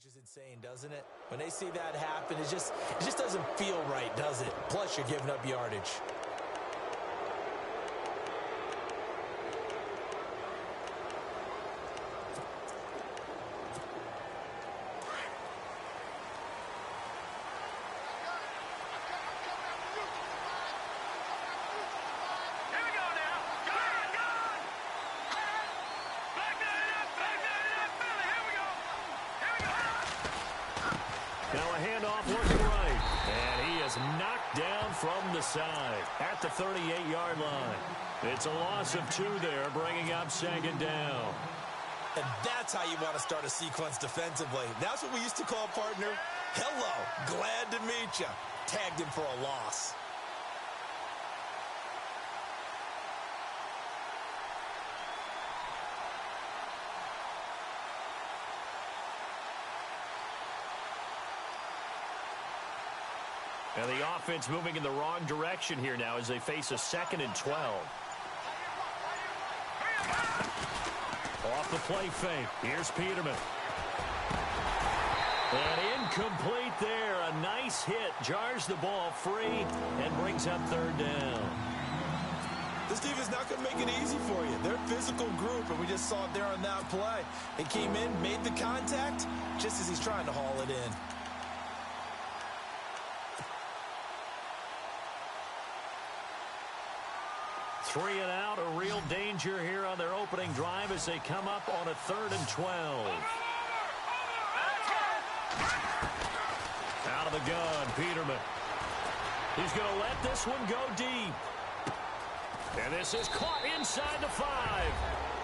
Which is insane, doesn't it? When they see that happen, it just doesn't feel right, does it? Plus, you're giving up yardage. Now a handoff looking right. And he is knocked down from the side at the 38-yard line. It's a loss of 2 there, bringing up second down. And that's how you want to start a sequence defensively. That's what we used to call, partner, hello, glad to meet you. Tagged him for a loss. And the offense moving in the wrong direction here now as they face a 2nd and 12. Off the play fake. Here's Peterman. And incomplete there. A nice hit. Jars the ball free and brings up 3rd down. This defense not going to make it easy for you. They're a physical group, and we just saw it there on that play. He came in, made the contact, just as he's trying to haul it in. Three and out, a real danger here on their opening drive as they come up on a 3rd and 12. Out of the gun, Peterman. He's going to let this one go deep. And this is caught inside the 5.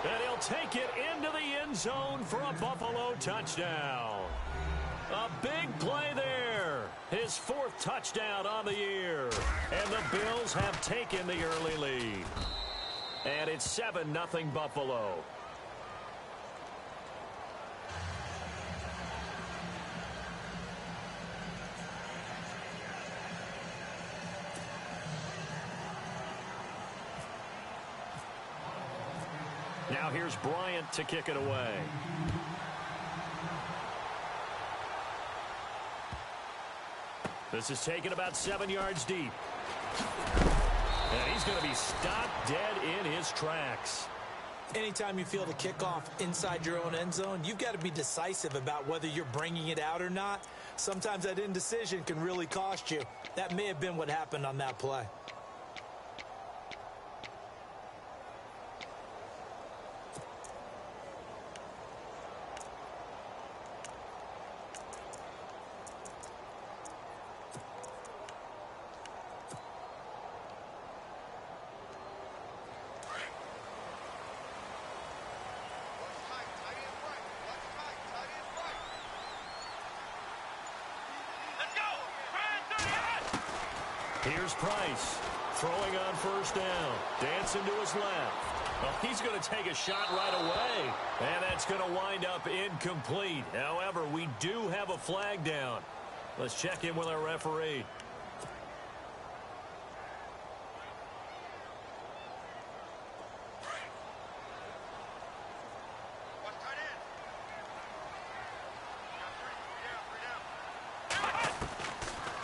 And he'll take it into the end zone for a Buffalo touchdown. A big play there. His 4th touchdown on the year. And the Bills have taken the early lead. And it's 7-0 Buffalo. Now here's Bryant to kick it away. This is taken about 7 yards deep. And he's going to be stopped dead in his tracks. Anytime you feel the kickoff inside your own end zone, you've got to be decisive about whether you're bringing it out or not. Sometimes that indecision can really cost you. That may have been what happened on that play. Here's Price, throwing on 1st down, dancing to his left. Well, he's going to take a shot right away, and that's going to wind up incomplete. However, we do have a flag down. Let's check in with our referee.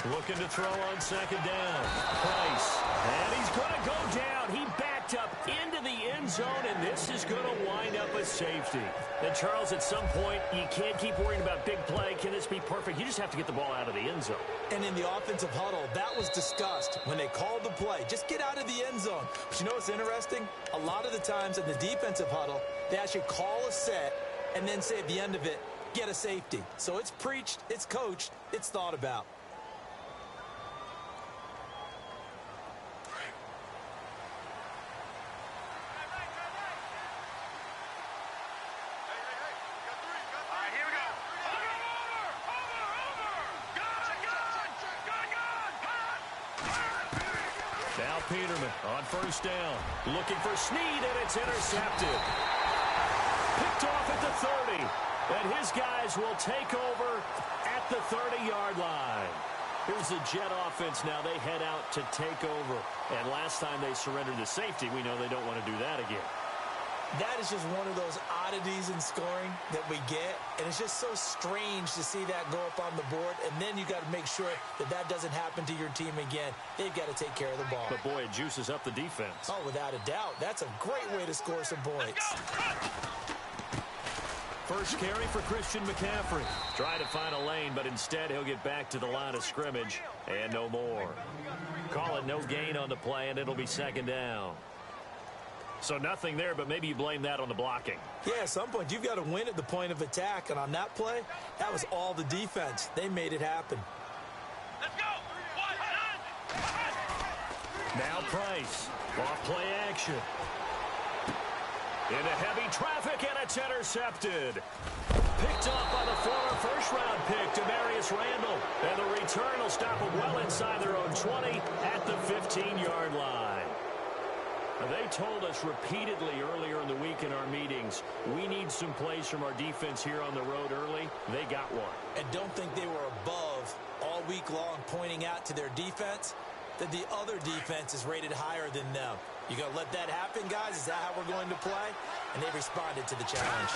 Looking to throw on 2nd down. Price. And he's going to go down. He backed up into the end zone, and this is going to wind up a safety. And, Charles, at some point, you can't keep worrying about big play. Can this be perfect? You just have to get the ball out of the end zone. And in the offensive huddle, that was discussed when they called the play. Just get out of the end zone. But you know what's interesting? A lot of the times in the defensive huddle, they actually call a set and then say at the end of it, get a safety. So it's preached, it's coached, it's thought about. Now Peterman on 1st down. Looking for Snead, and it's intercepted. Picked off at the 30. And his guys will take over at the 30-yard line. Here's the Jet offense now. They head out to take over. And last time they surrendered the safety, we know they don't want to do that again. That is just one of those oddities in scoring that we get, and it's just so strange to see that go up on the board, and then you got to make sure that that doesn't happen to your team again. They've got to take care of the ball. But, boy, it juices up the defense. Oh, without a doubt. That's a great way to score some points. First carry for Christian McCaffrey. Trying to find a lane, but instead he'll get back to the line of scrimmage and no more. Call it no gain on the play, and it'll be second down. So nothing there, but maybe you blame that on the blocking. Yeah, at some point you've got to win at the point of attack, and on that play, that was all the defense. They made it happen. Let's go! Now Price. Off play action. Into heavy traffic, and it's intercepted. Picked off by the former first-round pick, Demarius Randall. And the return will stop them well inside their own 20 at the 15-yard line. Now, they told us repeatedly earlier in the week in our meetings, we need some plays from our defense here on the road early. They got one. And don't think they were above all week long pointing out to their defense that the other defense is rated higher than them. You going to let that happen, guys? Is that how we're going to play? And they responded to the challenge.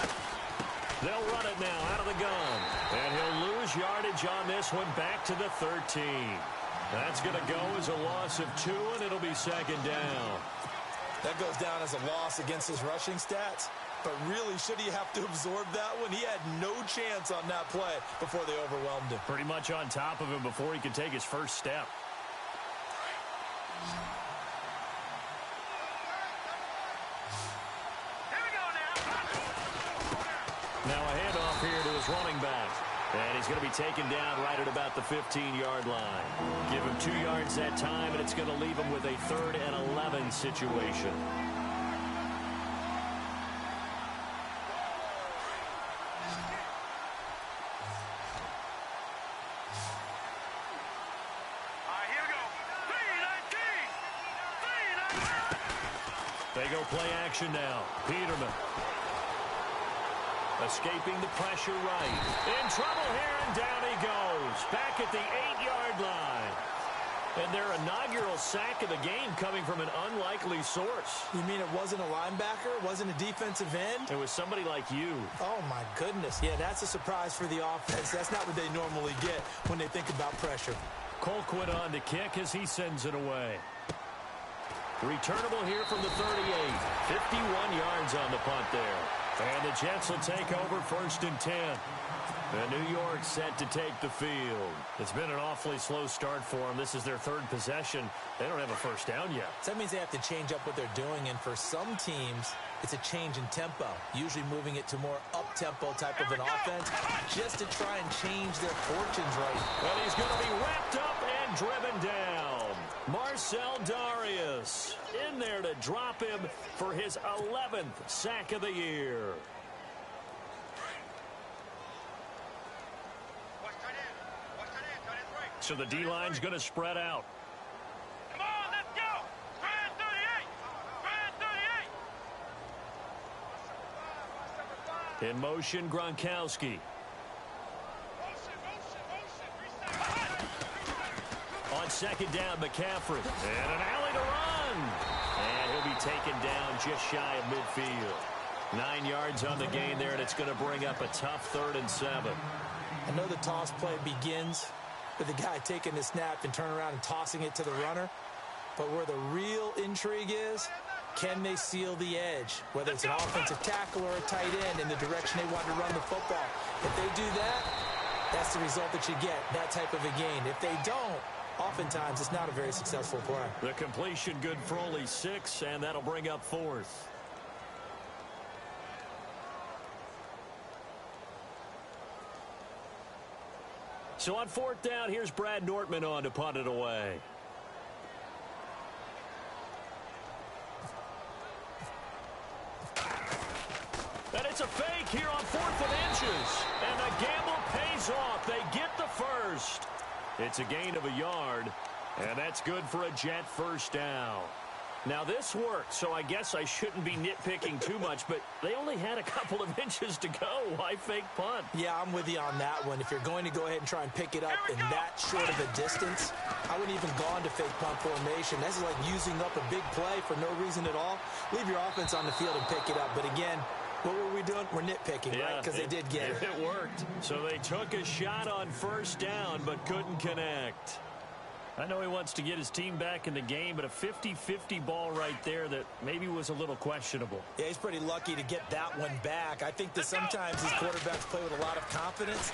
They'll run it now out of the gun. And he'll lose yardage on this one back to the 13. That's going to go as a loss of 2, and it'll be second down. That goes down as a loss against his rushing stats. But really, should he have to absorb that one? He had no chance on that play before they overwhelmed him. Pretty much on top of him before he could take his first step. Now a handoff here to his running back. And he's going to be taken down right at about the 15-yard line. Give him 2 yards that time, and it's going to leave him with a 3rd and 11 situation. They go play action now. Peterman. Escaping the pressure right. In trouble here, and down he goes. Back at the 8-yard line. And their inaugural sack of the game coming from an unlikely source. You mean it wasn't a linebacker? It wasn't a defensive end? It was somebody like you. Oh, my goodness. Yeah, that's a surprise for the offense. That's not what they normally get when they think about pressure. Colquitt on to kick as he sends it away. Returnable here from the 38. 51 yards on the punt there. And the Jets will take over 1st and 10. And New York set to take the field. It's been an awfully slow start for them. This is their 3rd possession. They don't have a first down yet. So that means they have to change up what they're doing. And for some teams, it's a change in tempo. Usually moving it to more up-tempo type of an offense just to try and change their fortunes right. And he's going to be wrapped up and driven down. Marcel Darius in there to drop him for his 11th sack of the year. So the D-line's going to spread out. Come on, let's go! Grand 38! In motion, Gronkowski. On second down, McCaffrey. And an alley to run. And he'll be taken down just shy of midfield. 9 yards on the gain there, and it's going to bring up a tough 3rd and 7. I know the toss play begins with the guy taking the snap and turning around and tossing it to the runner. But where the real intrigue is, can they seal the edge? Whether it's an offensive tackle or a tight end in the direction they want to run the football. If they do that, that's the result that you get, that type of a gain. If they don't, oftentimes it's not a very successful play. The completion good for only 6, and that'll bring up 4th. So on 4th down, here's Brad Nortman on to punt it away. And it's a fake here on 4th and inches. And the gamble pays off. They get the first. It's a gain of a yard, and that's good for a Jet first down. Now, this worked, so I guess I shouldn't be nitpicking too much, but they only had a couple of inches to go. Why fake punt? Yeah, I'm with you on that one. If you're going to go ahead and try and pick it up in that short of a distance, I wouldn't even gone to fake punt formation. This is like using up a big play for no reason at all. Leave your offense on the field and pick it up. But again, what were we doing? We're nitpicking, right? Because they did get it. It worked. So they took a shot on first down, but couldn't connect. I know he wants to get his team back in the game, but a 50-50 ball right there that maybe was a little questionable. Yeah, he's pretty lucky to get that one back. I think that sometimes these quarterbacks play with a lot of confidence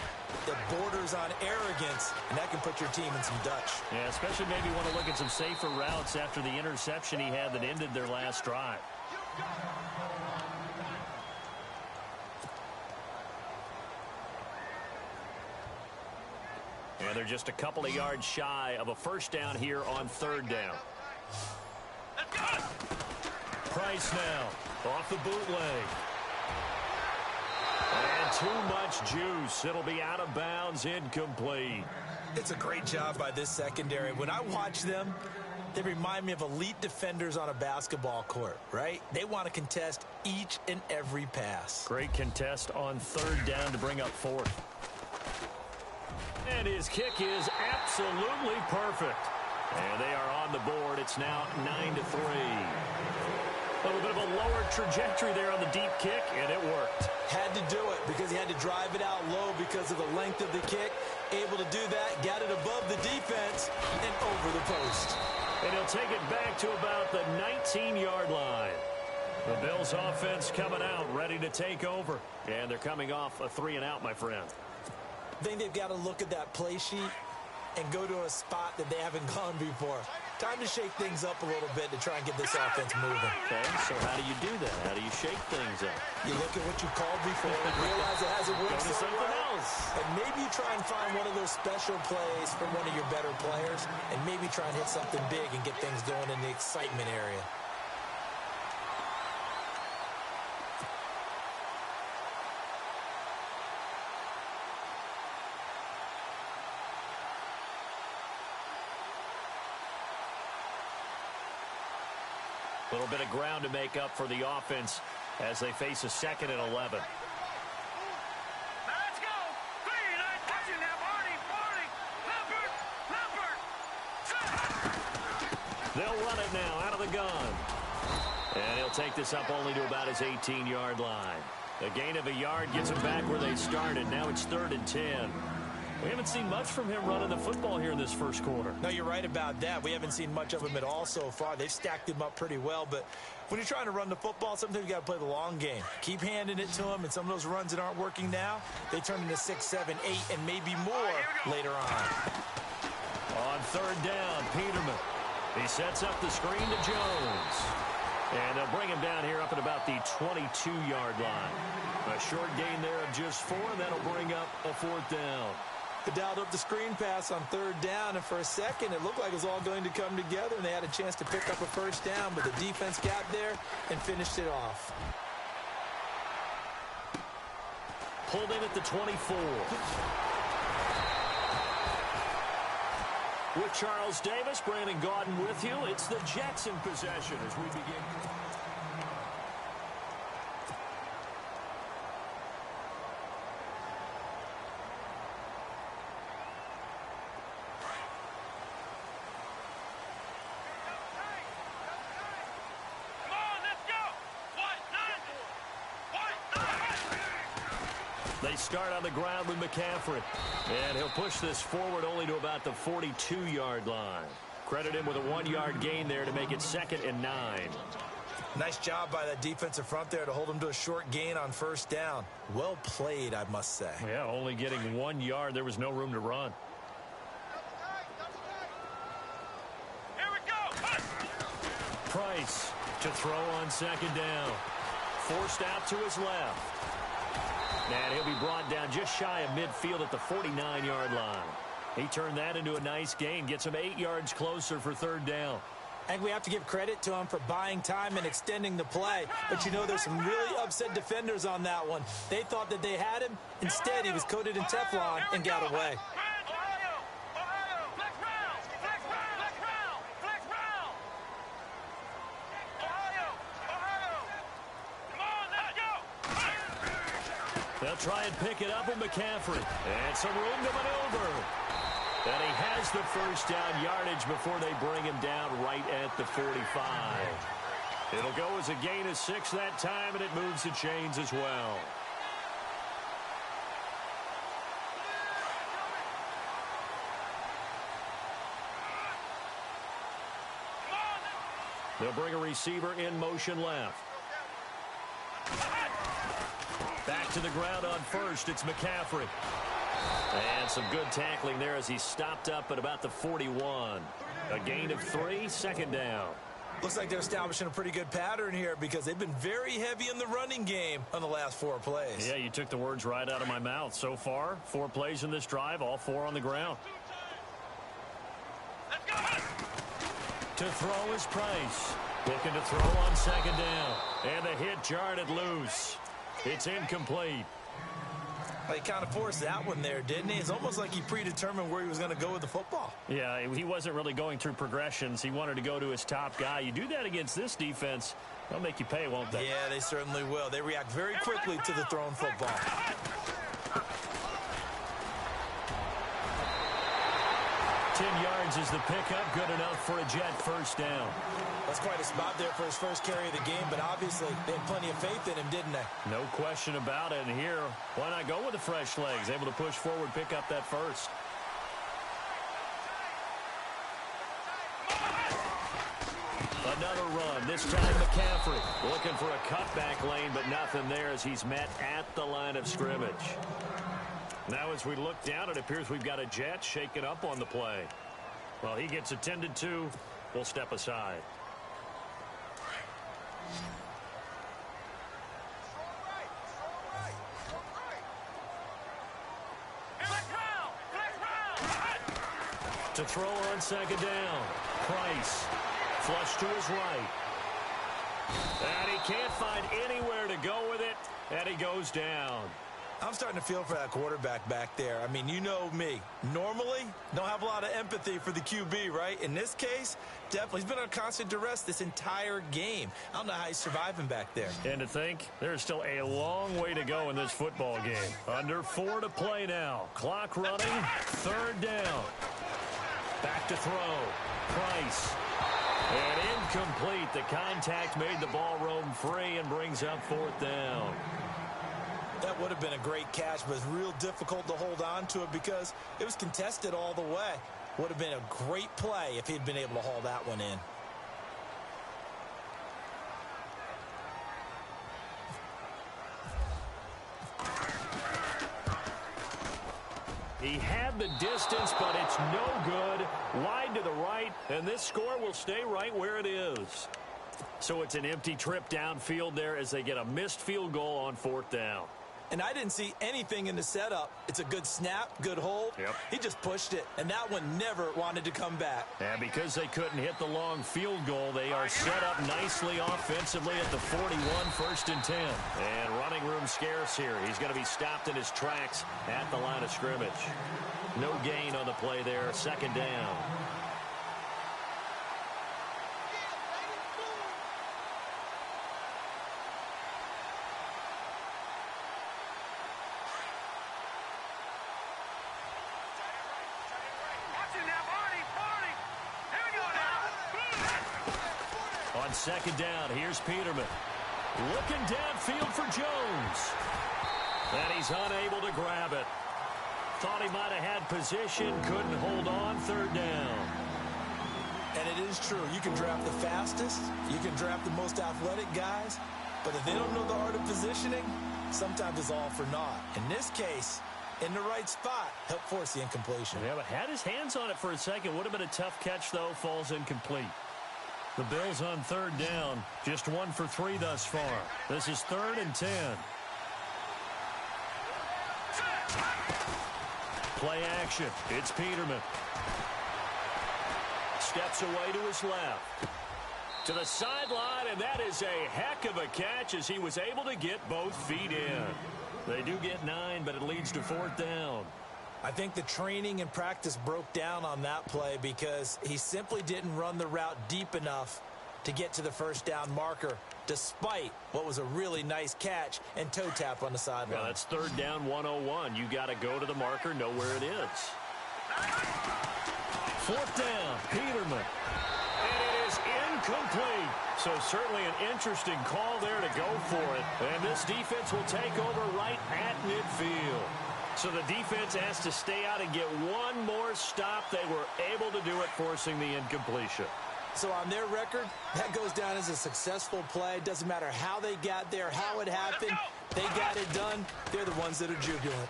that borders on arrogance, and that can put your team in some Dutch. Yeah, especially maybe want to look at some safer routes after the interception he had that ended their last drive. And they're just a couple of yards shy of a first down here on third down. Price now off the bootleg. And too much juice. It'll be out of bounds, incomplete. It's a great job by this secondary. When I watch them, they remind me of elite defenders on a basketball court, right? They want to contest each and every pass. Great contest on third down to bring up fourth. And his kick is absolutely perfect. And they are on the board. It's now 9-3. A little bit of a lower trajectory there on the deep kick, and it worked. Had to do it because he had to drive it out low because of the length of the kick. Able to do that, got it above the defense and over the post. And he'll take it back to about the 19-yard line. The Bills offense coming out, ready to take over. And they're coming off a 3-and-out, my friend. I think they've got to look at that play sheet and go to a spot that they haven't gone before. Time to shake things up a little bit to try and get this offense moving. Okay, so how do you do that? How do you shake things up? You look at what you called before and realize it hasn't worked Go to something else. And maybe you try and find one of those special plays from one of your better players and maybe try and hit something big and get things going in the excitement area. A little bit of ground to make up for the offense as they face a 2nd and 11. Now let's go. 3-9 touching now. Barney. Lampert. They'll run it now out of the gun. And he'll take this up only to about his 18-yard line. A gain of a yard gets them back where they started. Now it's 3rd and 10. We haven't seen much from him running the football here in this first quarter. No, you're right about that. We haven't seen much of him at all so far. They've stacked him up pretty well, but when you're trying to run the football, sometimes you got to play the long game. Keep handing it to him, and some of those runs that aren't working now, they turn into 6, 7, 8, and maybe more later on. On 3rd down, Peterman. He sets up the screen to Jones. And they'll bring him down here up at about the 22-yard line. A short gain there of just 4, and that'll bring up a 4th down. They dialed up the screen pass on 3rd down, and for a second, it looked like it was all going to come together, and they had a chance to pick up a first down, but the defense got there and finished it off. Pulled in at the 24. With Charles Davis, Brandon Gaudin with you. It's the Jets in possession as we begin. They start on the ground with McCaffrey. And he'll push this forward only to about the 42-yard line. Credit him with a 1-yard gain there to make it 2nd and 9. Nice job by that defensive front there to hold him to a short gain on first down. Well played, I must say. Yeah, only getting 1 yard. There was no room to run. Here we go. Price to throw on 2nd down. Forced out to his left. And he'll be brought down just shy of midfield at the 49-yard line. He turned that into a nice gain. Gets him 8 yards closer for 3rd down. I think we have to give credit to him for buying time and extending the play. But, you know, there's some really upset defenders on that one. They thought that they had him. Instead, he was coated in Teflon and got away. They'll try and pick it up with McCaffrey. And some room to maneuver. And he has the first down yardage before they bring him down right at the 45. It'll go as a gain of 6 that time, and it moves the chains as well. They'll bring a receiver in motion left. Back to the ground on first. It's McCaffrey. And some good tackling there as he stopped up at about the 41. A gain of 3, second down. Looks like they're establishing a pretty good pattern here because they've been very heavy in the running game on the last 4 plays. Yeah, you took the words right out of my mouth. So far, 4 plays in this drive, all 4 on the ground. To throw is Price. Looking to throw on second down. And the hit jarred loose. It's incomplete. Well, he kind of forced that one there, didn't he? It's almost like he predetermined where he was going to go with the football. Yeah, he wasn't really going through progressions. He wanted to go to his top guy. You do that against this defense, they'll make you pay, won't they? Yeah, they certainly will. They react very quickly to the thrown football. 10 yards is the pickup. Good enough for a Jet first down. That's quite a spot there for his first carry of the game, but obviously they had plenty of faith in him, didn't they? No question about it. And here, why not go with the fresh legs? Able to push forward, pick up that first. Another run. This time McCaffrey looking for a cutback lane, but nothing there as he's met at the line of scrimmage. Now as we look down, it appears we've got a Jet shaken up on the play. Well, he gets attended to. We'll step aside. To throw on second down. Price. Flush to his right. And he can't find anywhere to go with it. And he goes down. I'm starting to feel for that quarterback back there. I mean, you know me. Normally, don't have a lot of empathy for the QB, right? In this case, definitely. He's been on constant duress this entire game. I don't know how he's surviving back there. And to think, there's still a long way to go in this football game. Under 4 to play now. Clock running. Third down. Back to throw. Price. And incomplete. The contact made the ball roam free and brings up fourth down. That would have been a great catch, but it's real difficult to hold on to it because it was contested all the way. Would have been a great play if he'd been able to haul that one in. He had the distance, but it's no good. Wide to the right, and this score will stay right where it is. So it's an empty trip downfield there as they get a missed field goal on fourth down. And I didn't see anything in the setup. It's a good snap, good hold. Yep. He just pushed it, and that one never wanted to come back. And because they couldn't hit the long field goal, they are set up nicely offensively at the 41, 1st and 10. And running room scarce here. He's going to be stopped in his tracks at the line of scrimmage. No gain on the play there, second down. On second down, here's Peterman. Looking downfield for Jones. And he's unable to grab it. Thought he might have had position, couldn't hold on, third down. And it is true. You can draft the fastest. You can draft the most athletic guys. But if they don't know the art of positioning, sometimes it's all for naught. In this case, in the right spot, help force the incompletion. Yeah, but had his hands on it for a second. Would have been a tough catch, though. Falls incomplete. The Bills on third down. Just 1 for 3 thus far. This is 3rd and 10. Play action. It's Peterman. Steps away to his left. To the sideline, and that is a heck of a catch as he was able to get both feet in. They do get 9, but it leads to fourth down. I think the training and practice broke down on that play because he simply didn't run the route deep enough to get to the first down marker, despite what was a really nice catch and toe tap on the sideline. Well, that's third down 101. You got to go to the marker, know where it is. Fourth down, Peterman. And it is incomplete. So certainly an interesting call there to go for it. And this defense will take over right at midfield. So the defense has to stay out and get one more stop. They were able to do it, forcing the incompletion. So on their record, that goes down as a successful play. Doesn't matter how they got there, how it happened. They got it done. They're the ones that are jubilant.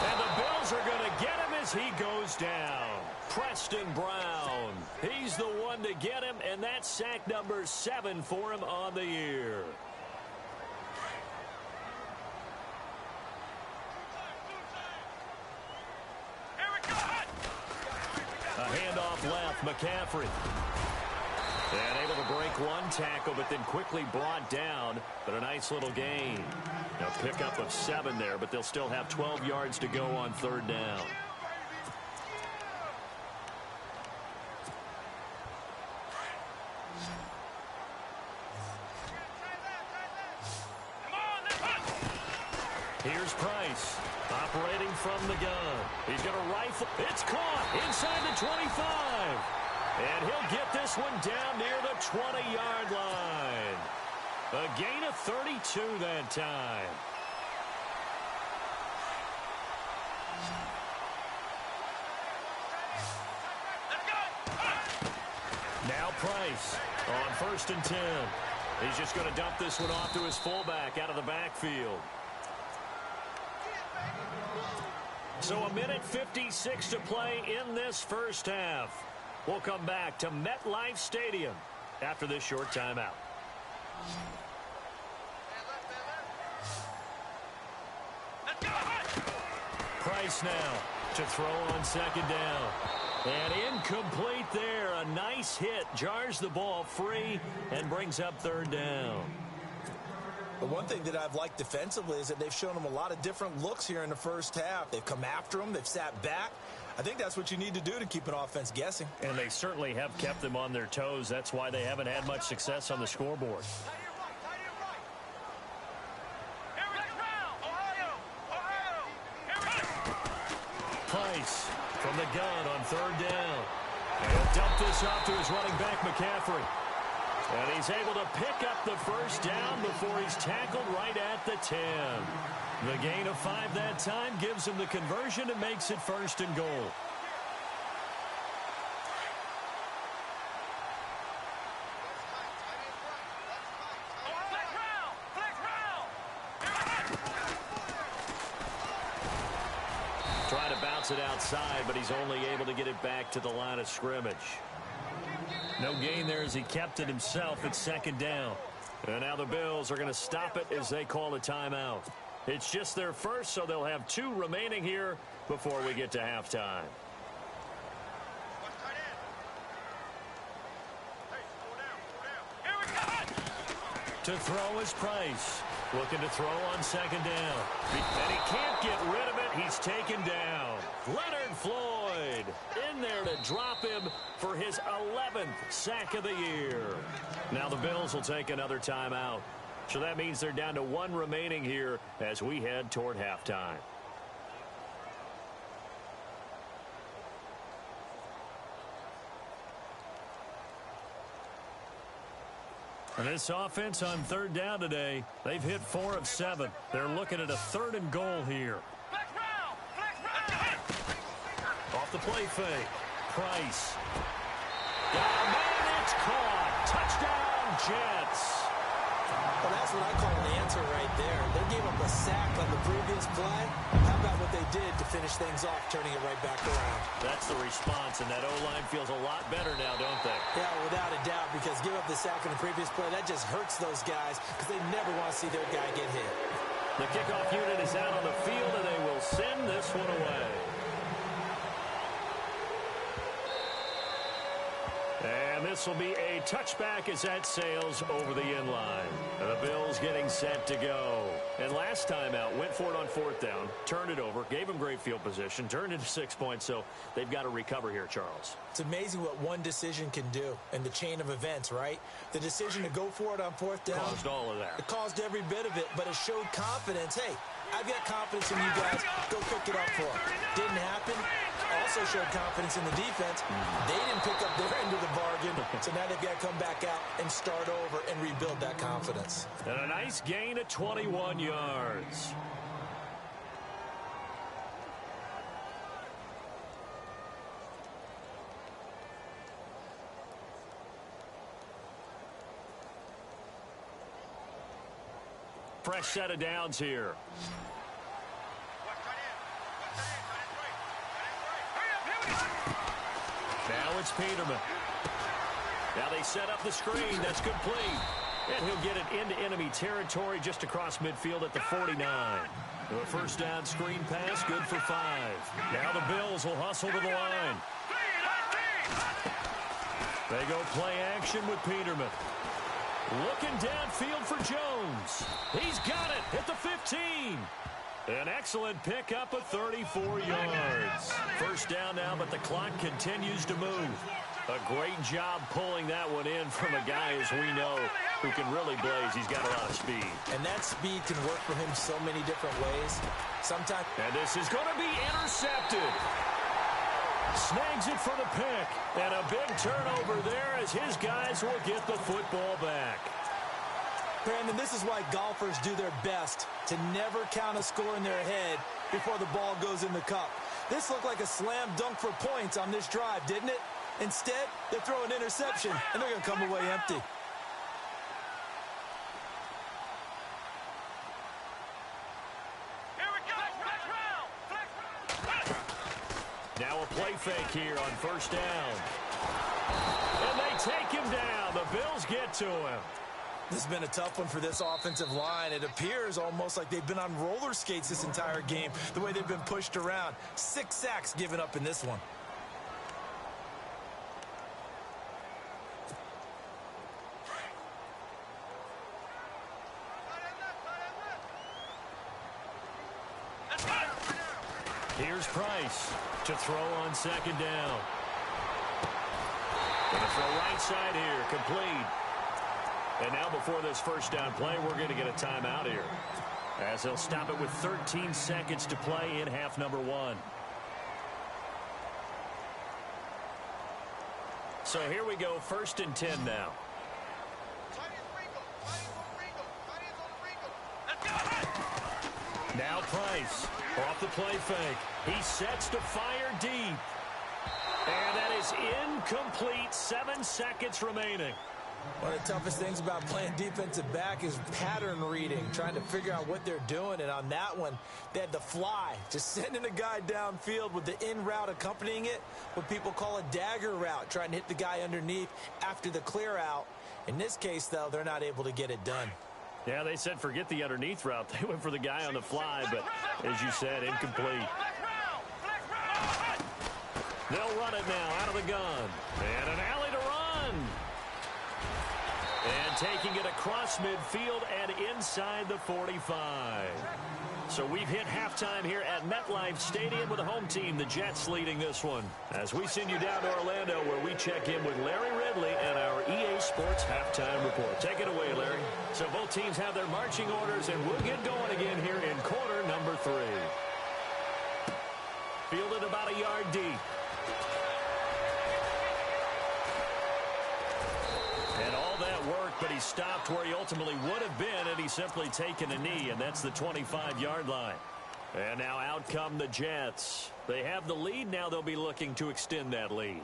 And the Bills are going to get him as he goes down. Preston Brown. He's the one to get him, and that's sack number 7 for him on the year. A handoff left, McCaffrey. And able to break one tackle, but then quickly brought down. But a nice little gain. A pickup of 7 there, but they'll still have 12 yards to go on third down. Here's Price, operating from the gun. He's going to rifle. It's caught inside the 25. And he'll get this one down near the 20-yard line. A gain of 32 that time. Now Price on 1st and 10. He's just going to dump this one off to his fullback out of the backfield. So a minute 56 to play in this first half. We'll come back to MetLife Stadium after this short timeout. Price now to throw on second down. And incomplete there. A nice hit. Jars the ball free and brings up third down. The one thing that I've liked defensively is that they've shown them a lot of different looks here in the first half. They've come after them. They've sat back. I think that's what you need to do to keep an offense guessing. And they certainly have kept them on their toes. That's why they haven't had much success on the scoreboard. Price from the gun on third down. And he'll dump this off to his running back, McCaffrey. And he's able to pick up the first down before he's tackled right at the 10. The gain of 5 that time gives him the conversion and makes it 1st and goal. Trying to bounce it outside, but he's only able to get it back to the line of scrimmage. No gain there as he kept it himself at 2nd down. And now the Bills are going to stop it as they call a timeout. It's just their first, so they'll have 2 remaining here before we get to halftime. To throw is Price. Looking to throw on 2nd down. And he can't get rid of it. He's taken down. Leonard Floyd in there to drop him for his 11th sack of the year. Now the Bills will take another timeout. So that means they're down to 1 remaining here as we head toward halftime. And this offense on third down today, they've hit 4 of 7. They're looking at a 3rd and goal here. Off the play fake. Price. And it's caught. Touchdown, Jets. Well, that's what I call an answer right there. They gave up a sack on the previous play. How about what they did to finish things off, turning it right back around? That's the response, and that O-line feels a lot better now, don't they? Yeah, without a doubt, because give up the sack on the previous play, that just hurts those guys because they never want to see their guy get hit. The kickoff unit is out on the field, and they will send this one away. And And this will be a touchback as that sails over the end line. And the Bills getting set to go. And last time out, went for it on fourth down, turned it over, gave them great field position, turned into 6 points, so they've got to recover here, Charles. It's amazing what one decision can do in the chain of events, right? The decision to go for it on fourth down. Caused all of that. It caused every bit of it, but it showed confidence. Hey, I've got confidence in you guys. Go pick it up for them. Didn't happen. Also showed confidence in the defense. They didn't pick up their end of the bargain, so now they've got to come back out and start over and rebuild that confidence. And a nice gain of 21 yards. Fresh set of downs here. Now it's Peterman. Now they set up the screen. That's complete. And he'll get it into enemy territory just across midfield at the 49. A first down screen pass, good for 5. Now the Bills will hustle to the line. They go play action with Peterman. Looking downfield for Jones. He's got it at the 15. An excellent pickup of 34 yards. First down now, but the clock continues to move. A great job pulling that one in from a guy, as we know, who can really blaze. He's got a lot of speed. And that speed can work for him so many different ways. Sometimes. And this is going to be intercepted. Snags it for the pick. And a big turnover there as his guys will get the football back. Brandon, this is why golfers do their best to never count a score in their head before the ball goes in the cup. This looked like a slam dunk for points on this drive, didn't it? Instead, they throw an interception, and they're going to come away empty. Here we go. Flex round. Now a play fake here on first down. And they take him down. The Bills get to him. This has been a tough one for this offensive line. It appears almost like they've been on roller skates this entire game, the way they've been pushed around. 6 sacks given up in this one. Here's Price to throw on second down. Gonna throw right side here, complete. And now before this first down play, we're going to get a timeout here, as they'll stop it with 13 seconds to play in half number 1. So here we go, 1st and 10 now. Now Price off the play fake. He sets to fire deep. And that is incomplete. 7 seconds remaining. One of the toughest things about playing defensive back is pattern reading, trying to figure out what they're doing. And on that one, they had to fly, just sending a guy downfield with the in route accompanying it, what people call a dagger route, trying to hit the guy underneath after the clear out. In this case, though, they're not able to get it done. Yeah, they said forget the underneath route. They went for the guy on the fly, but as you said, incomplete. They'll run it now out of the gun. And an alley to run. And taking it across midfield and inside the 45. So we've hit halftime here at MetLife Stadium with the home team, the Jets, leading this one. As we send you down to Orlando, where we check in with Larry Ridley and our EA Sports halftime report. Take it away, Larry. So both teams have their marching orders, and we'll get going again here in quarter number 3. Fielded about a yard deep. And all that work, but he stopped where he ultimately would have been had he simply taken a knee, and that's the 25-yard line. And now out come the Jets. They have the lead. Now they'll be looking to extend that lead.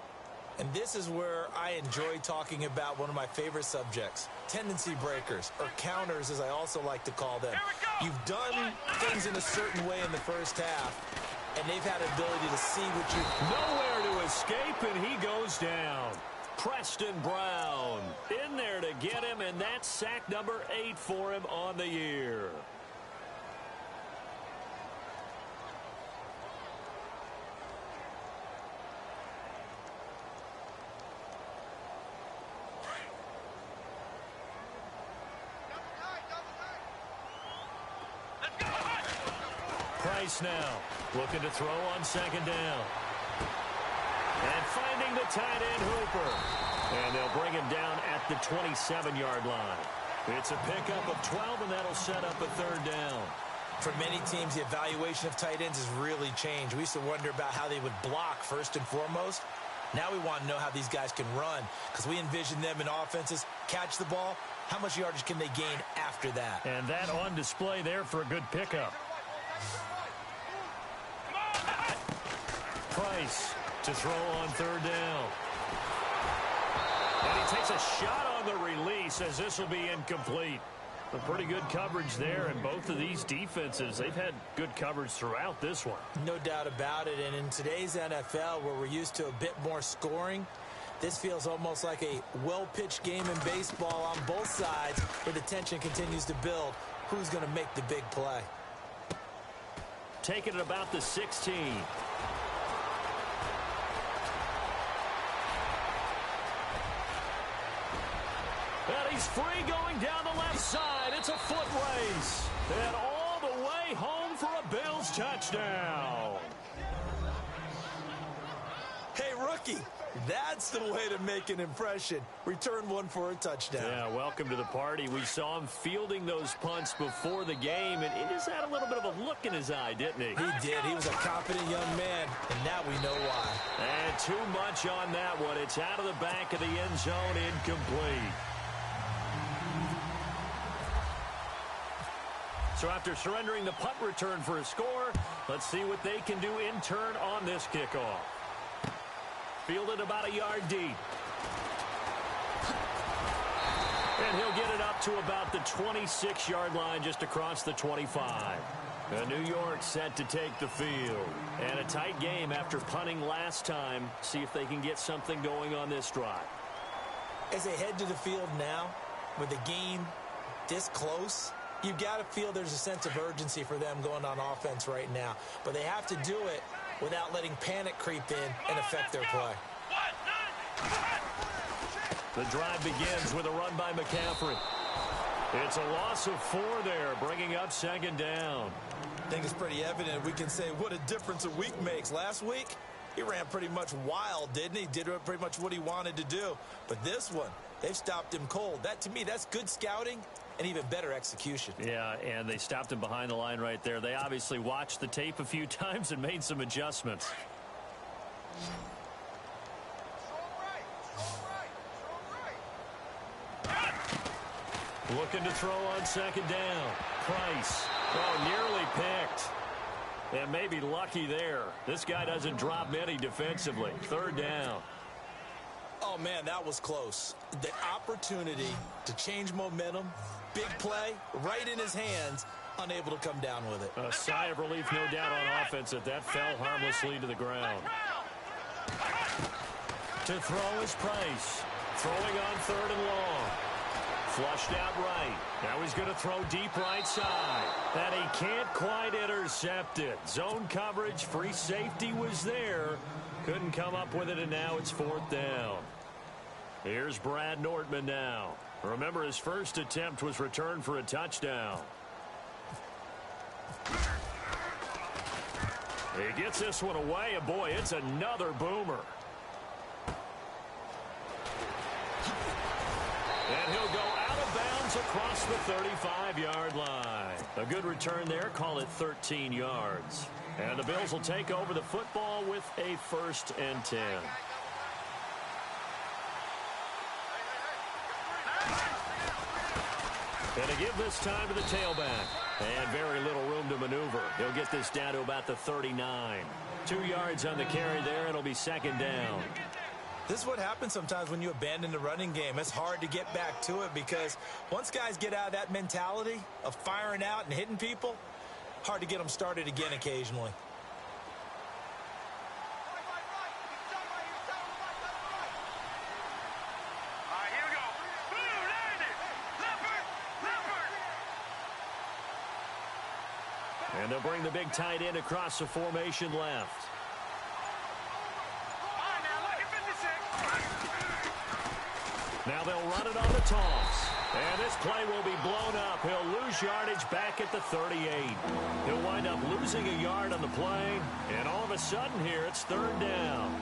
And this is where I enjoy talking about one of my favorite subjects, tendency breakers, or counters as I also like to call them. You've done things in a certain way in the first half, and they've had ability to see what you... Nowhere to escape, and he goes down. Preston Brown in there to get him, and that's sack number 8 for him on the year. Price now, looking to throw on second down. And finding the tight end Hooper. And they'll bring him down at the 27-yard line. It's a pickup of 12, and that'll set up a third down. For many teams, the evaluation of tight ends has really changed. We used to wonder about how they would block first and foremost. Now we want to know how these guys can run, because we envision them in offenses, catch the ball, how much yardage can they gain after that? And that on display there for a good pickup. Price to throw on third down. And he takes a shot on the release as this will be incomplete. A pretty good coverage there, and both of these defenses, they've had good coverage throughout this one. No doubt about it, and in today's NFL, where we're used to a bit more scoring, this feels almost like a well-pitched game in baseball on both sides, where the tension continues to build. Who's going to make the big play? Taking it about the 16. And he's free going down the left side. It's a foot race. And all the way home for a Bills touchdown. Hey, rookie, that's the way to make an impression. Return one for a touchdown. Yeah, welcome to the party. We saw him fielding those punts before the game, and he just had a little bit of a look in his eye, didn't he? He did. He was a confident young man, and now we know why. And too much on that one. It's out of the back of the end zone, incomplete. So after surrendering the punt return for a score, let's see what they can do in turn on this kickoff. Fielded about a yard deep. And he'll get it up to about the 26-yard line just across the 25. New York set to take the field. And a tight game after punting last time. See if they can get something going on this drive. As they head to the field now, with the game this close, you've got to feel there's a sense of urgency for them going on offense right now. But they have to do it without letting panic creep in and affect their play. The drive begins with a run by McCaffrey. It's a loss of 4 there, bringing up second down. I think it's pretty evident. We can say what a difference a week makes. Last week, he ran pretty much wild, didn't he? Did pretty much what he wanted to do. But this one, they've stopped him cold. That, to me, that's good scouting and even better execution. Yeah, and they stopped him behind the line right there. They obviously watched the tape a few times and made some adjustments. Looking to throw on second down. Price. Oh, nearly picked. And maybe lucky there. This guy doesn't drop many defensively. Third down. Oh, man, that was close. The opportunity to change momentum, big play, right in his hands, unable to come down with it. A sigh of relief, no doubt, on offense that fell harmlessly to the ground. To throw is Price. Throwing on third and long. Flushed out right. Now he's going to throw deep right side. And he can't quite intercept it. Zone coverage, free safety was there. Couldn't come up with it, and now it's fourth down. Here's Brad Nortman now. Remember, his first attempt was returned for a touchdown. He gets this one away, and boy, it's another boomer. And he'll go out of bounds across the 35-yard line. A good return there, call it 13 yards. And the Bills will take over the football with a 1st and 10. And to give this time to the tailback. And very little room to maneuver. He'll get this down to about the 39. 2 yards on the carry there. It'll be second down. This is what happens sometimes when you abandon the running game. It's hard to get back to it because once guys get out of that mentality of firing out and hitting people, hard to get them started again occasionally. Here we go. Blue, landed. Leopard. And they'll bring the big tight end across the formation left. Now they'll run it on the toss. And this play will be blown up. He'll lose yardage back at the 38. He'll wind up losing a yard on the play. And all of a sudden here, it's third down.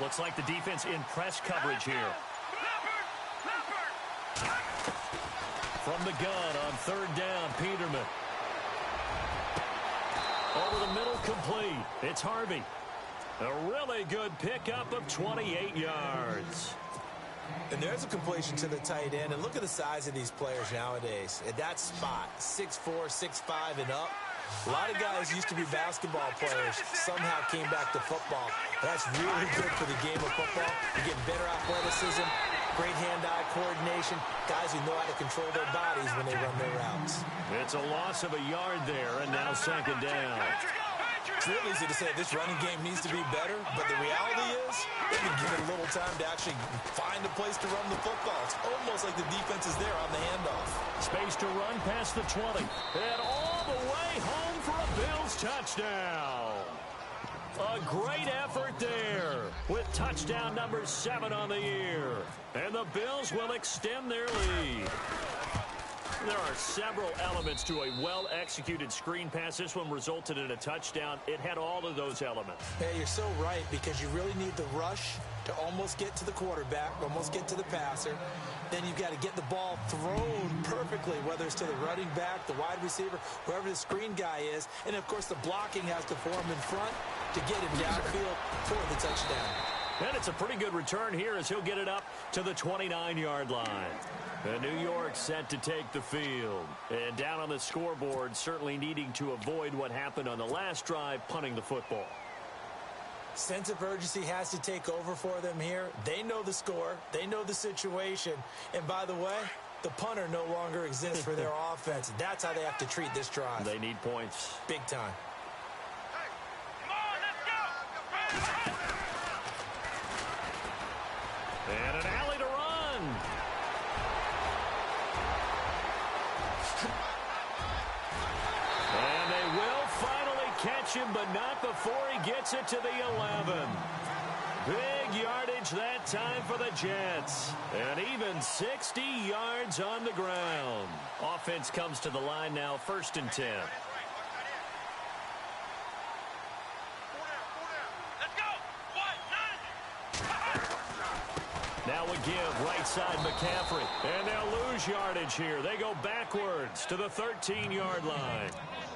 Looks like the defense in press coverage here. From the gun on third down, Peterman. Over the middle, complete. It's Harvey. A really good pickup of 28 yards. And there's a completion to the tight end. And look at the size of these players nowadays. At that spot, 6'4", 6'5", and up. A lot of guys used to be basketball players, somehow came back to football. That's really good for the game of football. You get better athleticism, great hand-eye coordination, guys who know how to control their bodies when they run their routes. It's a loss of a yard there, and now second down. It's real easy to say this running game needs to be better, but the reality is they've been given a little time to actually find a place to run the football. It's almost like the defense is there on the handoff. Space to run past the 20. And all the way home for a Bills touchdown. A great effort there with touchdown number 7 on the year. And the Bills will extend their lead. There are several elements to a well-executed screen pass. This one resulted in a touchdown. It had all of those elements. Hey, you're so right, because you really need the rush to almost get to the quarterback, almost get to the passer. Then you've got to get the ball thrown perfectly, whether it's to the running back, the wide receiver, whoever the screen guy is. And, of course, the blocking has to form in front to get him downfield for the touchdown. And it's a pretty good return here as he'll get it up to the 29-yard line. And New York set to take the field. And down on the scoreboard, certainly needing to avoid what happened on the last drive, punting the football. Sense of urgency has to take over for them here. They know the score. They know the situation. And by the way, the punter no longer exists for their offense. That's how they have to treat this drive. They need points. Big time. And an alley to run. And they will finally catch him, but not before he gets it to the 11. Big yardage that time for the Jets. And even 60 yards on the ground. Offense comes to the line now, 1st and 10. Now we give right side McCaffrey. And they'll lose yardage here. They go backwards to the 13-yard line.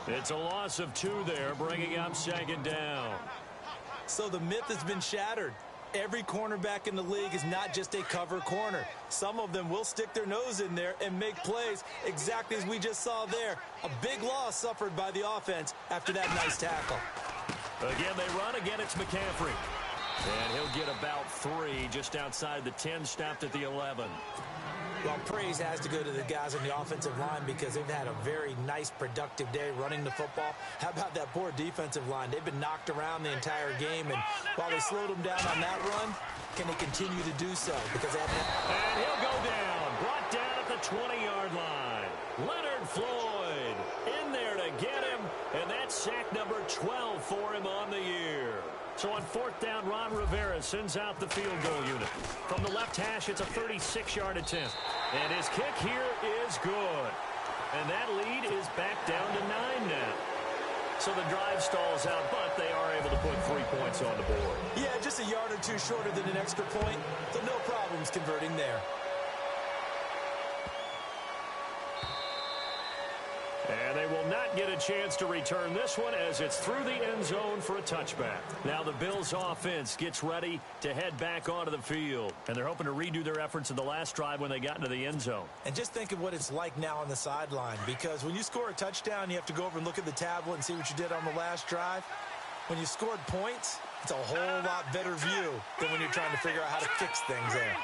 It's a loss of 2 there, bringing up second down. So the myth has been shattered. Every cornerback in the league is not just a cover corner. Some of them will stick their nose in there and make plays exactly as we just saw there. A big loss suffered by the offense after that nice tackle. Again, they run. Again, it's McCaffrey. And he'll get about 3 just outside the 10, stopped at the 11. Well, praise has to go to the guys on the offensive line because they've had a very nice, productive day running the football. How about that poor defensive line? They've been knocked around the entire game, and while they slowed them down on that run, can they continue to do so? Because they haven't. And he'll go down, brought down at the 20-yard line. Leonard Floyd in there to get him, and that's sack number 12 for him on the year. So on 4th down, Ron Rivera sends out the field goal unit. From the left hash, it's a 36-yard attempt. And his kick here is good. And that lead is back down to 9 now. So the drive stalls out, but they are able to put 3 points on the board. Yeah, just a yard or 2 shorter than an extra point. So no problems converting there. And they will not get a chance to return this one as it's through the end zone for a touchback. Now the Bills offense gets ready to head back onto the field. And they're hoping to redo their efforts in the last drive when they got into the end zone. And just think of what it's like now on the sideline, because when you score a touchdown, you have to go over and look at the tablet and see what you did on the last drive. When you scored points, it's a whole lot better view than when you're trying to figure out how to fix things there.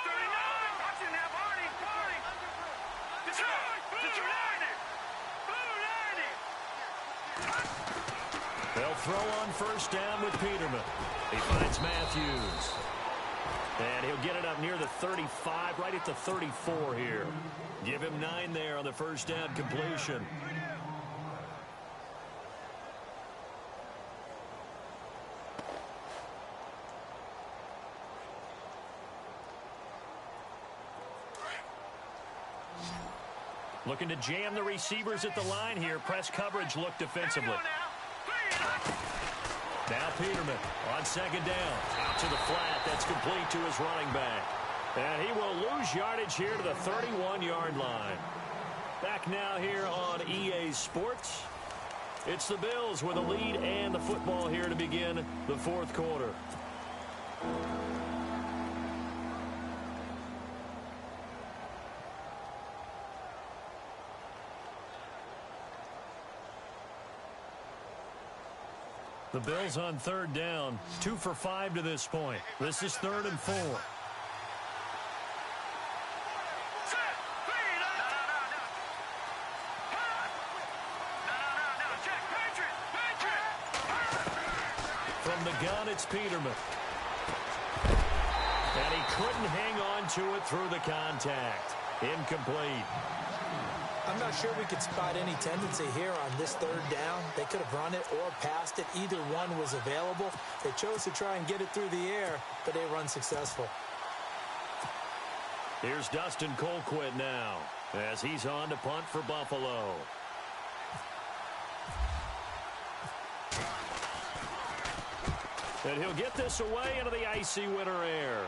They'll throw on first down with Peterman. He finds Matthews. And he'll get it up near the 35, right at the 34 here. Give him 9 there on the first down completion. Looking to jam the receivers at the line here. Press coverage look defensively. Now Peterman on second down. Out to the flat. That's complete to his running back. And he will lose yardage here to the 31-yard line. Back now here on EA Sports. It's the Bills with a lead and the football here to begin the fourth quarter. The Bills on third down, 2 for 5 to this point. This is 3rd and 4. From the gun, it's Peterman. And he couldn't hang on to it through the contact. Incomplete. I'm not sure we could spot any tendency here on this third down. They could have run it or passed it. Either one was available. They chose to try and get it through the air, but they were unsuccessful. Here's Dustin Colquitt now as he's on to punt for Buffalo. And he'll get this away into the icy winter air.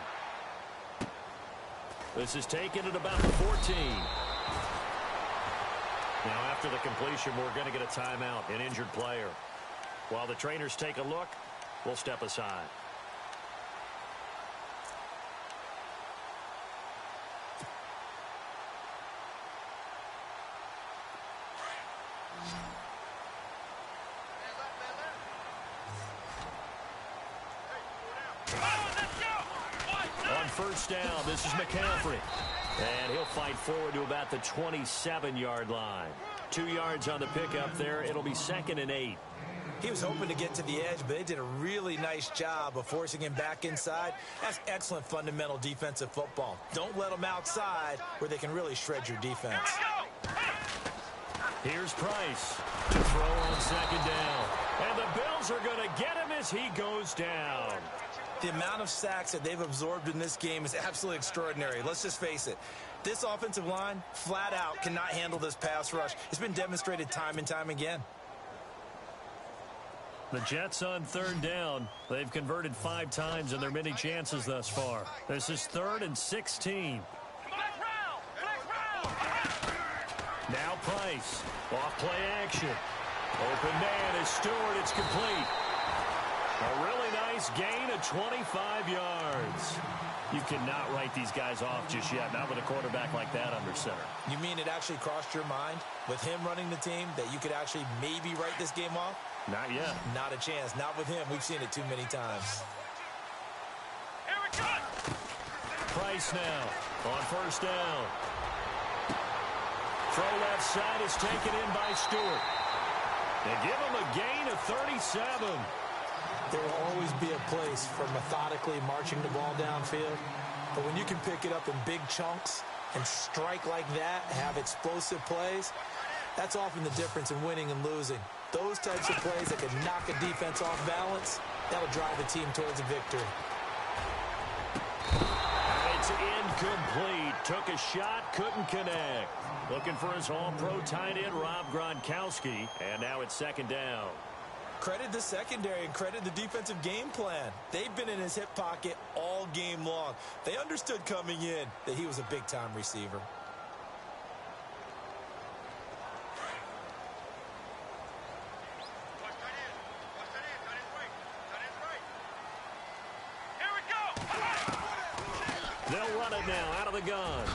This is taken at about the 14. Now, after the completion, we're going to get a timeout, an injured player. While the trainers take a look, we'll step aside. On first down, this is McCaffrey. And he'll fight forward to about the 27-yard line. 2 yards on the pickup there. It'll be 2nd and 8. He was hoping to get to the edge, but they did a really nice job of forcing him back inside. That's excellent fundamental defensive football. Don't let them outside where they can really shred your defense. Here's Price to throw on second down. And the Bills are going to get him as he goes down. The amount of sacks that they've absorbed in this game is absolutely extraordinary. Let's just face it. This offensive line, flat out, cannot handle this pass rush. It's been demonstrated time and time again. The Jets on third down. They've converted 5 times in their many chances thus far. This is 3rd and 16. Now Price. Off play action. Open man is Stewart. It's complete. A really nice gain of 25 yards. You cannot write these guys off just yet, not with a quarterback like that under center. You mean it actually crossed your mind with him running the team that you could actually maybe write this game off? Not yet. Not a chance. Not with him. We've seen it too many times. Price now on first down. Throw left side is taken in by Stewart. They give him a gain of 37. There will always be a place for methodically marching the ball downfield. But when you can pick it up in big chunks and strike like that, have explosive plays, that's often the difference in winning and losing. Those types of plays that can knock a defense off balance, that'll drive a team towards a victory. It's incomplete. Took a shot, couldn't connect. Looking for his all-pro tight end, Rob Gronkowski. And now it's 2nd down. Credit the secondary and credit the defensive game plan. They've been in his hip pocket all game long. They understood coming in that he was a big-time receiver. They'll run it now out of the gun.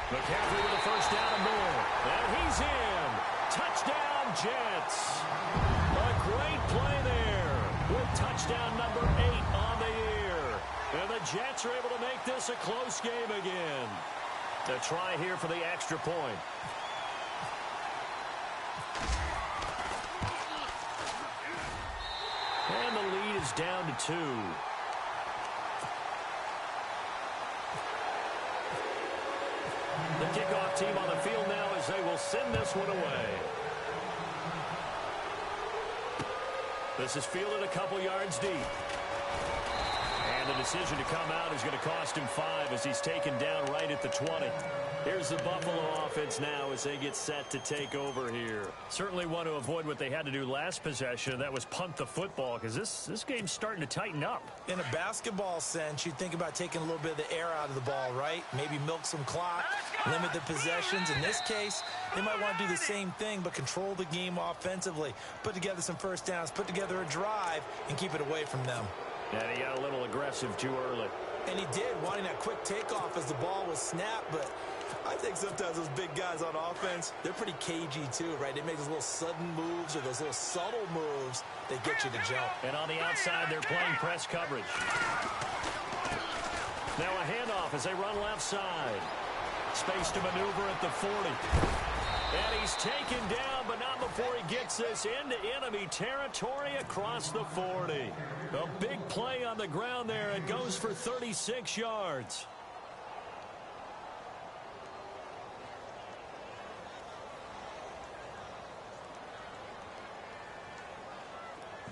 McCaffrey with the first down and more. And he's in. Touchdown, Jets. A great play there with touchdown number 8 on the year. And the Jets are able to make this a close game again. To try here for the extra point. is down to 2. The kickoff team on the field now as they will send this one away. This is fielded a couple yards deep. And the decision to come out is going to cost him 5 as he's taken down right at the 20. Here's the Buffalo offense now as they get set to take over here. Certainly want to avoid what they had to do last possession. That was punt the football because this game's starting to tighten up. In a basketball sense, you think about taking a little bit of the air out of the ball, right? Maybe milk some clock, limit the possessions. In this case, they might want to do the same thing but control the game offensively. Put together some first downs, put together a drive, and keep it away from them. And he got a little aggressive too early. And he did, wanting that quick takeoff as the ball was snapped, but I think sometimes those big guys on offense, they're pretty cagey too, right? They make those little sudden moves or those little subtle moves that get you to jump. And on the outside, they're playing press coverage. Now a handoff as they run left side. Space to maneuver at the 40. And he's taken down, but not before he gets this into enemy territory across the 40. A big play on the ground there. It goes for 36 yards.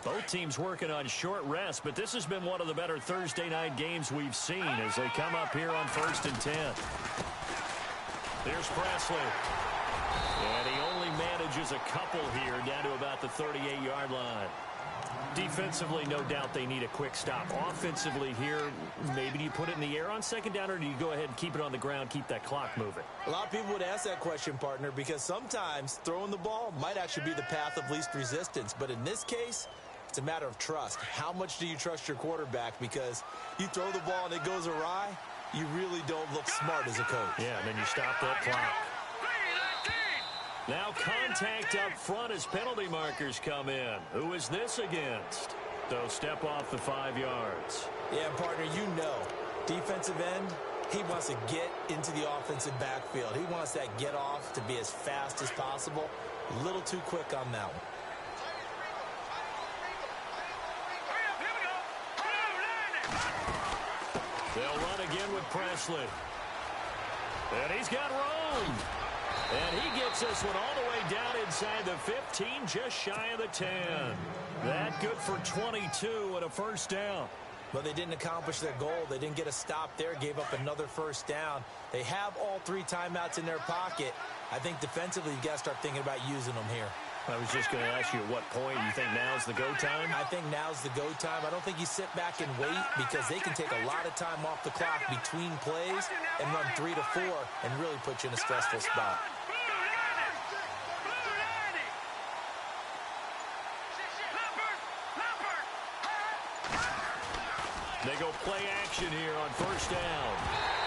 Both teams working on short rest, but this has been one of the better Thursday night games we've seen as they come up here on 1st and 10. There's Presley. And he only manages a couple here down to about the 38-yard line. Defensively, no doubt they need a quick stop. Offensively here, maybe do you put it in the air on 2nd down, or do you go ahead and keep it on the ground, keep that clock moving? A lot of people would ask that question, partner, because sometimes throwing the ball might actually be the path of least resistance. But in this case, it's a matter of trust. How much do you trust your quarterback? Because you throw the ball and it goes awry, you really don't look smart as a coach. Yeah, and then you stop that clock. Now contact up front as penalty markers come in. Who is this against? They'll step off the 5 yards. Yeah, partner, you know, defensive end, he wants to get into the offensive backfield. He wants that get off to be as fast as possible. A little too quick on that one. They'll run again with Presley. And he's got room. And he gets this one all the way down inside the 15, just shy of the 10. That good for 22 and a first down. But they didn't accomplish their goal. They didn't get a stop there, gave up another first down. They have all 3 timeouts in their pocket. I think defensively you got to start thinking about using them here. I was just going to ask you at what point you think now's the go time? I think now's the go time. I don't think you sit back and wait because they can take a lot of time off the clock between plays and run 3 to 4 and really put you in a stressful spot. They go play action here on first down.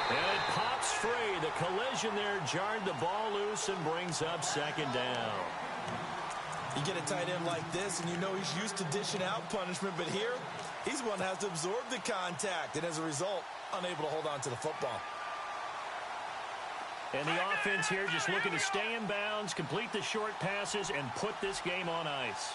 And it pops free. The collision there jarred the ball loose and brings up 2nd down. You get a tight end like this, and you know he's used to dishing out punishment, but here, he's one that has to absorb the contact, and as a result, unable to hold on to the football. And the offense here just looking to stay in bounds, complete the short passes, and put this game on ice.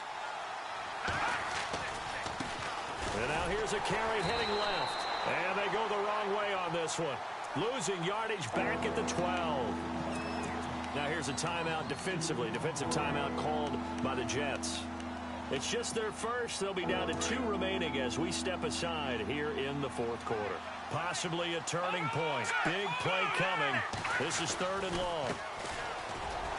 And now here's a carry heading left. And they go the wrong way on this one. Losing yardage back at the 12. Now here's a timeout defensively. Defensive timeout called by the Jets. It's just their first. They'll be down to 2 remaining as we step aside here in the 4th quarter. Possibly a turning point. Big play coming. This is 3rd and long.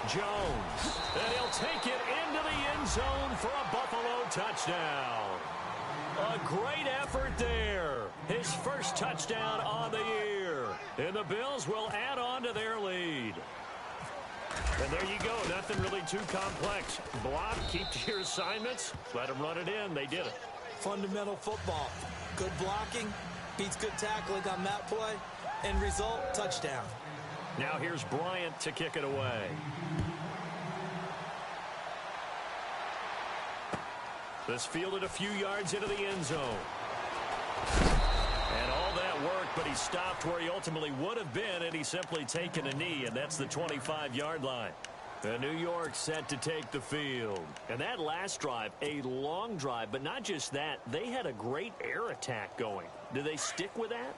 Jones. And he'll take it into the end zone for a Buffalo touchdown. A great effort there. His first touchdown on the year. And the Bills will add on to their lead. And there you go. Nothing really too complex. Block, keep to your assignments, let them run it in. They did it. Fundamental football. Good blocking, beats good tackling on that play. End result, touchdown. Now here's Bryant to kick it away. This fielded a few yards into the end zone. And all that worked, but he stopped where he ultimately would have been, and he's simply taken a knee, and that's the 25-yard line. And New York set to take the field. And that last drive, a long drive, but not just that, they had a great air attack going. Do they stick with that?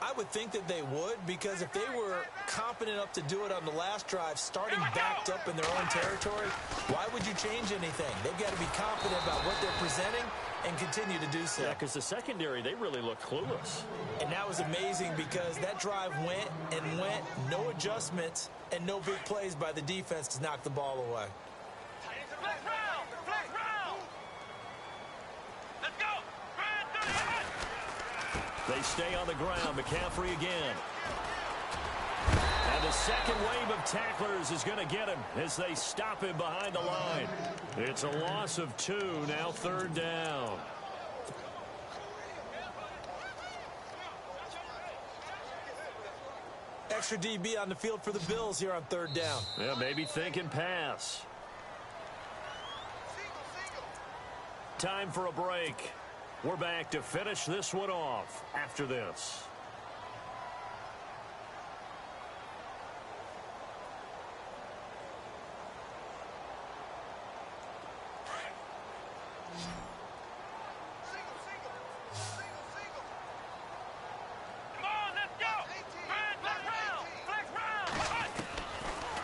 I would think that they would, because if they were confident enough to do it on the last drive, starting backed up in their own territory, why would you change anything? They've got to be confident about what they're presenting and continue to do so. Yeah, because the secondary, they really look clueless. And that was amazing because that drive went and went, no adjustments, and no big plays by the defense to knock the ball away. They stay on the ground. McCaffrey again. And the second wave of tacklers is going to get him as they stop him behind the line. It's a loss of 2, now 3rd down. Extra DB on the field for the Bills here on 3rd down. Yeah, maybe thinking pass. Time for a break. We're back to finish this one off after this.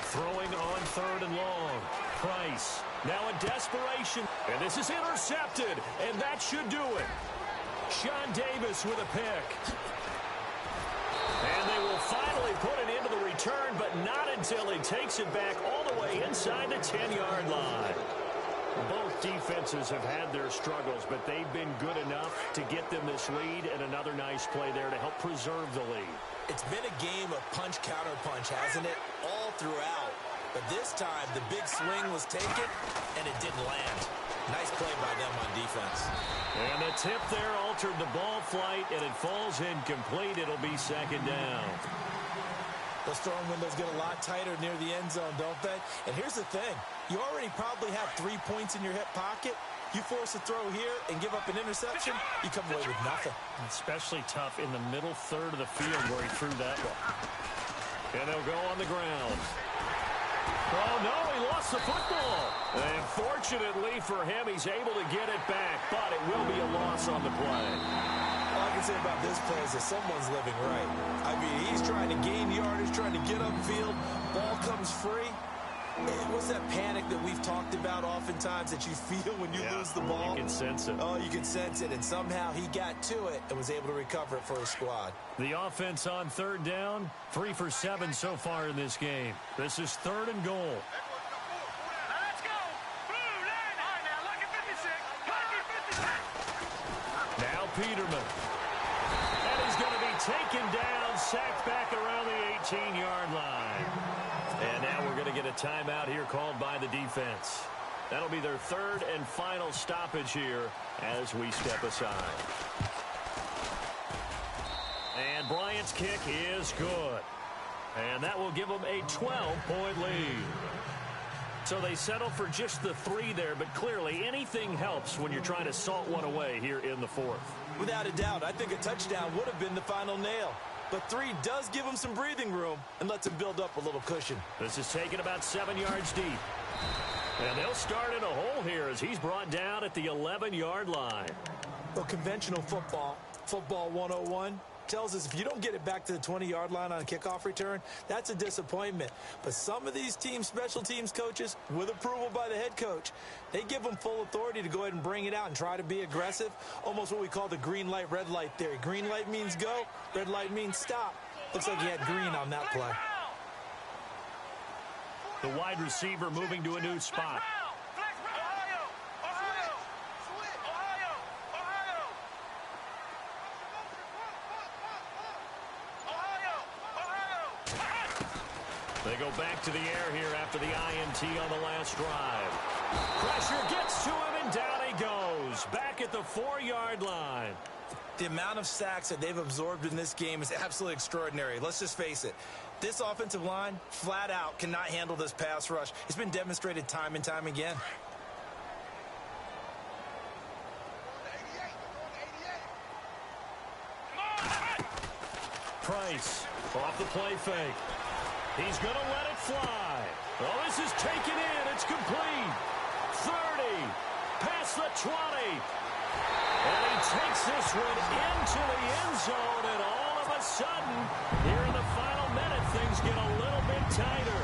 Throwing on 3rd and long. Price. Now in desperation. And this is intercepted. And that should do it. Sean Davis with a pick. And they will finally put it into the return, but not until he takes it back all the way inside the 10-yard line. Both defenses have had their struggles, but they've been good enough to get them this lead, and another nice play there to help preserve the lead. It's been a game of punch-counter-punch, hasn't it? All throughout. But this time, the big swing was taken, and it didn't land. Nice play by them on defense. And the tip there altered the ball flight, and it falls incomplete. It'll be 2nd down. Those throwing windows get a lot tighter near the end zone, don't they? And here's the thing. You already probably have 3 points in your hip pocket. You force a throw here and give up an interception, you come away with nothing. Especially tough in the middle third of the field where he threw that one. And they'll go on the ground. Oh, no, he lost the football. And fortunately for him, he's able to get it back, but it will be a loss on the play. All I can say about this play is that someone's living right. I mean, he's trying to gain yardage, trying to get upfield. Ball comes free. What's that panic that we've talked about oftentimes that you feel when you lose the ball? You can sense it. Oh, you can sense it. And somehow he got to it and was able to recover it for his squad. The offense on 3rd down, 3 for 7 so far in this game. This is 3rd and goal. Now Peterman. And he's going to be taken down, sacked back around the 18-yard line. And now we're going to get a timeout here called by the defense. That'll be their 3rd and final stoppage here as we step aside. And Bryant's kick is good. And that will give them a 12-point lead. So they settle for just the 3 there, but clearly anything helps when you're trying to salt one away here in the 4th. Without a doubt, I think a touchdown would have been the final nail. But 3 does give them some breathing room and lets them build up a little cushion. This is taken about 7 yards deep. And they'll start in a hole here as he's brought down at the 11-yard line. Well, conventional football 101, tells us if you don't get it back to the 20-yard line on a kickoff return, that's a disappointment. But some of these team special teams coaches, with approval by the head coach, they give them full authority to go ahead and bring it out and try to be aggressive, almost what we call the green light, red light theory. Green light means go, red light means stop. Looks like he had green on that play. The wide receiver moving to a new spot. They go back to the air here after the INT on the last drive. Pressure gets to him, and down he goes. Back at the 4-yard line. The amount of sacks that they've absorbed in this game is absolutely extraordinary. Let's just face it. This offensive line, flat out, cannot handle this pass rush. It's been demonstrated time and time again. Price off the play fake. He's going to let it fly. Oh, this is taken in. It's complete. 30. Past the 20. And he takes this one into the end zone. And all of a sudden, here in the final minute, things get a little bit tighter.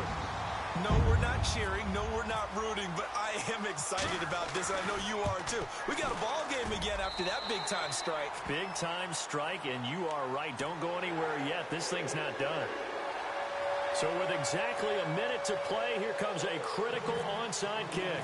No, we're not cheering. No, we're not rooting. But I am excited about this. And I know you are, too. We got a ball game again after that big-time strike. Big-time strike, and you are right. Don't go anywhere yet. This thing's not done. So with exactly a minute to play, here comes a critical onside kick.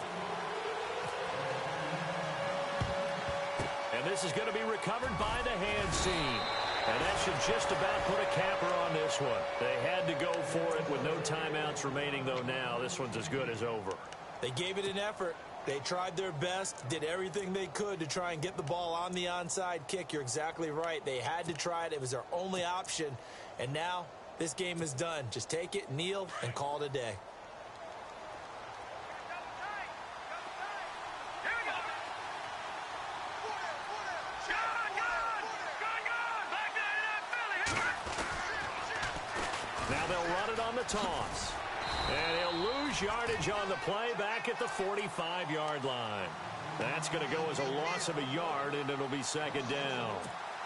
And this is going to be recovered by the hands team. And that should just about put a capper on this one. They had to go for it with no timeouts remaining, though now this one's as good as over. They gave it an effort. They tried their best, did everything they could to try and get the ball on the onside kick. You're exactly right. They had to try it. It was their only option. And now this game is done. Just take it, kneel, and call it a day. Now they'll run it on the toss. And he'll lose yardage on the play back at the 45-yard line. That's going to go as a loss of a yard, and it'll be second down.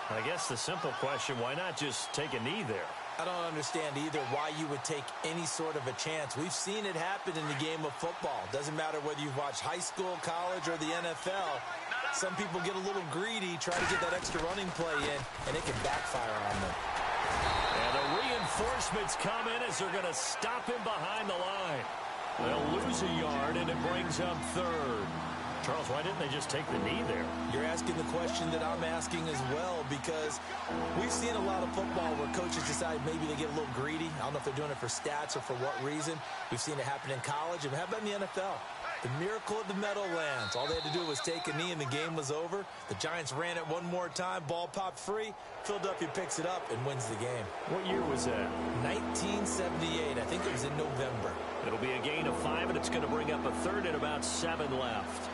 I guess the simple question, why not just take a knee there? I don't understand either why you would take any sort of a chance. We've seen it happen in the game of football. Doesn't matter whether you've watched high school, college, or the NFL. Some people get a little greedy, try to get that extra running play in, and it can backfire on them. And the reinforcements come in as they're going to stop him behind the line. They'll lose a yard, and it brings up third. Charles, why didn't they just take the knee there? You're asking the question that I'm asking as well, because we've seen a lot of football where coaches decide maybe they get a little greedy. I don't know if they're doing it for stats or for what reason. We've seen it happen in college. And how about in the NFL? The miracle of the Meadowlands. All they had to do was take a knee and the game was over. The Giants ran it one more time. Ball popped free. Philadelphia picks it up and wins the game. What year was that? 1978. I think it was in November. It'll be a gain of 5, and it's going to bring up a third and about 7 left.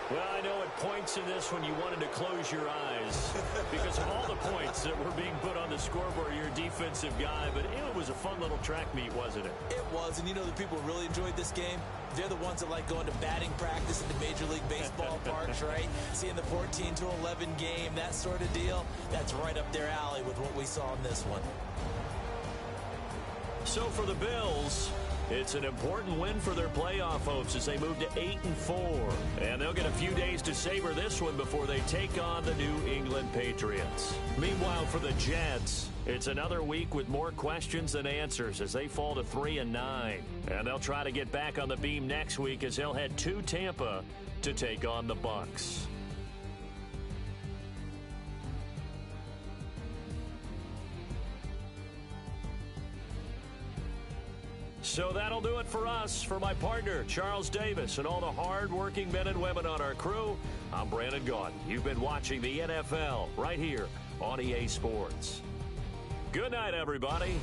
Well, I know at points in this one you wanted to close your eyes because of all the points that were being put on the scoreboard. You're a defensive guy, but it was a fun little track meet, wasn't it? It was, and you know the people who really enjoyed this game? They're the ones that like going to batting practice at the Major League Baseball parks, right? Seeing the 14-11 game, that sort of deal. That's right up their alley with what we saw in this one. So for the Bills, it's an important win for their playoff hopes as they move to 8-4. And they'll get a few days to savor this one before they take on the New England Patriots. Meanwhile, for the Jets, it's another week with more questions than answers as they fall to 3-9. And they'll try to get back on the beam next week as they'll head to Tampa to take on the Bucs. So that'll do it for us. For my partner, Charles Davis, and all the hard-working men and women on our crew, I'm Brandon Gaudin. You've been watching the NFL right here on EA Sports. Good night, everybody.